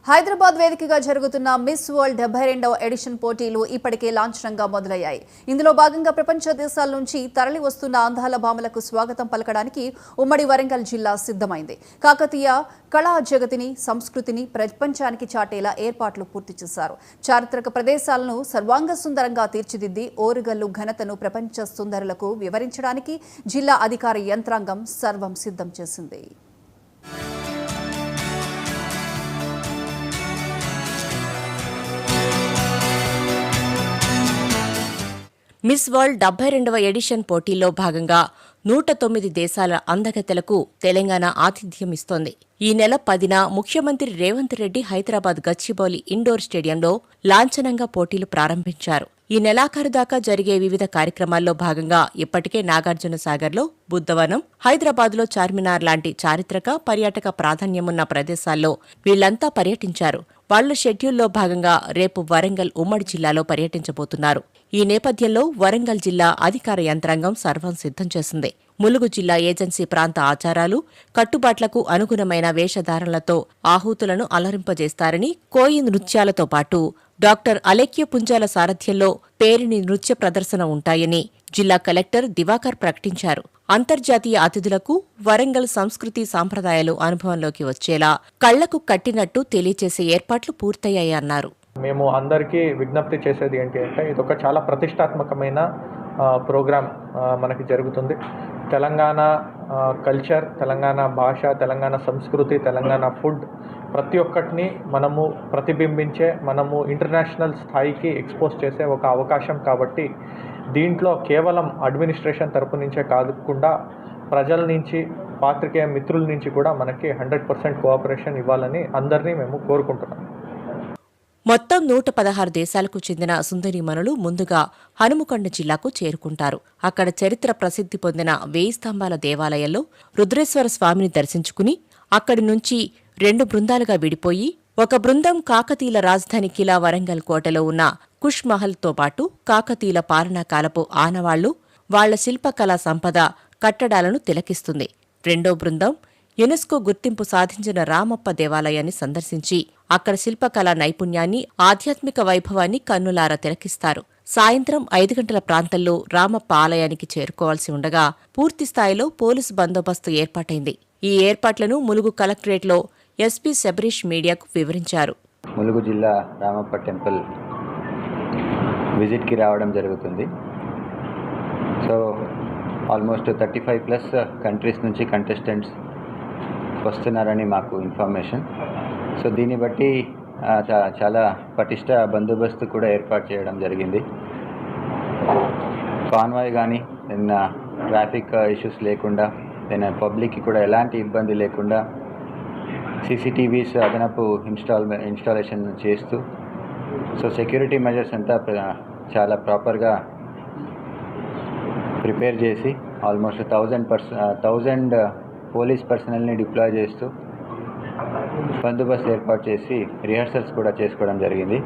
హైదరాబాద్ వేదికగా జరుగుతున్న miss world 72వ edition పోటీలు ఇప్పటికే లాంఛనంగా మొదలయ్యాయి. ఇందులో భాగంగా ప్రపంచ దేశాల నుంచి తరలి వస్తున్న అందాల భామలకు స్వాగతం పలకడానికి ఉమ్మడి వరంగల్ జిల్లా సిద్ధమైంది. కాకతీయ కళా జగతిని, సంస్కృతిని ప్రపంచానికి చాటేలా ఏర్పాట్లు పూర్తి చేశారు. చారిత్రక ప్రదేశాలను సర్వాంగ సుందరంగా తీర్చిదిద్ది ఓరుగల్లు ఘనతను ప్రపంచ సుందరులకు వివరించడానికి జిల్లా అధికార యంత్రాంగం సర్వం సిద్ధం చేసింది. మిస్ వరల్డ్ 72వ ఎడిషన్ పోటీల్లో భాగంగా 109 దేశాల అందగత్తెలకు తెలంగాణ ఆతిథ్యం ఇస్తోంది. ఈ నెల 10న ముఖ్యమంత్రి రేవంత్ రెడ్డి హైదరాబాద్ గచ్చిబౌలి ఇండోర్ స్టేడియంలో లాంఛనంగా పోటీలు ప్రారంభించారు. ఈ నెలాఖరు దాకా జరిగే వివిధ కార్యక్రమాల్లో భాగంగా ఇప్పటికే నాగార్జునసాగర్లో, బుద్ధవనం, హైదరాబాద్లో చార్మినార్ లాంటి చారిత్రక, పర్యాటక ప్రాధాన్యమున్న ప్రదేశాల్లో వీళ్లంతా పర్యటించారు. వాళ్ల షెడ్యూల్లో భాగంగా రేపు వరంగల్ ఉమ్మడి జిల్లాలో పర్యటించబోతున్నారు. ఈ నేపథ్యంలో వరంగల్ జిల్లా అధికార యంత్రాంగం సర్వం సిద్ధం చేసింది. ములుగు జిల్లా ఏజెన్సీ ప్రాంత ఆచారాలు, కట్టుబాట్లకు అనుగుణమైన వేషధారణలతో ఆహూతులను అలరింపజేస్తారని, కోయి నృత్యాలతో పాటు డాక్టర్ అలేఖ్య పుంజాల సారథ్యంలో పేరిణి నృత్య ప్రదర్శన ఉంటాయని జిల్లా కలెక్టర్ దివాకర్ ప్రకటించారు. అంతర్జాతీయ అతిథులకు వరంగల్ సంస్కృతి సాంప్రదాయాలు అనుభవంలోకి వచ్చేలా కళ్లకు కట్టినట్టు తెలియచేసే ఏర్పాట్లు పూర్తయ్యాయన్నారు. మేము అందరికీ విజ్ఞప్తి చేసేది ఏంటి అంటే, ఇదొక చాలా ప్రతిష్టాత్మకమైన ప్రోగ్రాం మనకి జరుగుతుంది. తెలంగాణ కల్చర్, తెలంగాణ భాష, తెలంగాణ సంస్కృతి, తెలంగాణ ఫుడ్ ప్రతి ఒక్కటిని మనము ప్రతిబింబించే, మనము ఇంటర్నేషనల్ స్థాయికి ఎక్స్పోజ్ చేసే ఒక అవకాశం. కాబట్టి దీంట్లో కేవలం అడ్మినిస్ట్రేషన్ తరపు నుంచే కాకుండా ప్రజల నుంచి, పాత్రికేయ మిత్రుల నుంచి కూడా మనకి 100% కోఆపరేషన్ ఇవ్వాలని అందరినీ మేము కోరుకుంటున్నాం. మొత్తం 116 దేశాలకు చెందిన సుందరీమణులు ముందుగా హనుమకొండ జిల్లాకు చేరుకుంటారు. అక్కడ చరిత్ర ప్రసిద్ధి పొందిన 1000 స్తంభాల దేవాలయంలో రుద్రేశ్వర స్వామిని దర్శించుకుని అక్కడి నుంచి 2 బృందాలుగా విడిపోయి, ఒక బృందం కాకతీయుల రాజధాని కిలా వరంగల్ కోటలో ఉన్న కుష్ మహల్తో పాటు కాకతీయుల పాలనాకాలపు ఆనవాళ్లు, వాళ్ల శిల్పకళా సంపద, కట్టడాలను తిలకిస్తుంది. రెండో బృందం యునెస్కో గుర్తింపు సాధించిన రామప్ప దేవాలయాన్ని సందర్శించి అక్కడ శిల్పకళా నైపుణ్యాన్ని, ఆధ్యాత్మిక వైభవాన్ని కన్నులారా తిలకిస్తారు. సాయంత్రం 5 గంటల ప్రాంతంలో రామప్ప ఆలయానికి చేరుకోవాల్సి ఉండగా పూర్తిస్థాయిలో పోలీసు బందోబస్తు ఏర్పాటైంది. ఈ ఏర్పాట్లను ములుగు కలెక్టరేట్లో ఎస్పీ శబరీష్ మీడియాకు వివరించారు. ములుగు జిల్లా రామప్ప టెంపుల్ విజిట్కి రావడం జరుగుతుంది. సో ఆల్మోస్ట్ 35+ కంట్రీస్ నుంచి కంటెస్టెంట్స్ వస్తున్నారని మాకు ఇన్ఫర్మేషన్. సో దీన్ని బట్టి చాలా పటిష్ట బందోబస్తు కూడా ఏర్పాటు చేయడం జరిగింది. కాన్వాయ్ కానీ ట్రాఫిక్ ఇష్యూస్ లేకుండా, పబ్లిక్కి కూడా ఎలాంటి ఇబ్బంది లేకుండా CCTVs అదనపు ఇన్స్టాలేషన్ చేస్తూ, సో సెక్యూరిటీ మెజర్స్ అంతా చాలా ప్రాపర్గా ప్రిపేర్ చేసి ఆల్మోస్ట్ 1000 పోలీస్ పర్సనల్ని డిప్లాయ్ చేస్తూ బందోబస్తు ఏర్పాటు చేసి రిహార్సల్స్ కూడా చేసుకోవడం జరిగింది.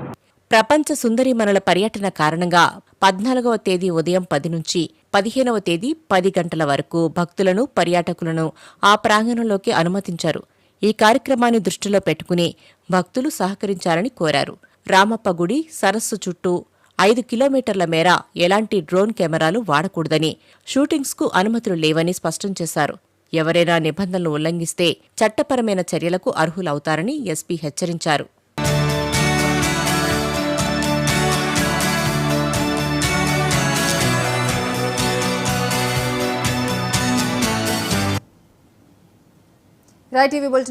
ప్రపంచ సుందరీమణుల పర్యటన కారణంగా 14వ తేదీ ఉదయం 10 నుంచి 15వ తేదీ 10 గంటల వరకు భక్తులను, పర్యాటకులను ఆ ప్రాంగణంలోకి అనుమతించారు. ఈ కార్యక్రమాన్ని దృష్టిలో పెట్టుకుని భక్తులు సహకరించాలని కోరారు. రామప్ప గుడి సరస్సు చుట్టూ 5 కిలోమీటర్ల మేర ఎలాంటి డ్రోన్ కెమెరాలు వాడకూడదని, షూటింగ్స్కు అనుమతులు లేవని స్పష్టం చేశారు. ఎవరైనా నిబంధనలు ఉల్లంఘిస్తే చట్టపరమైన చర్యలకు అర్హులవుతారని ఎస్పీ హెచ్చరించారు. Right TV bulletin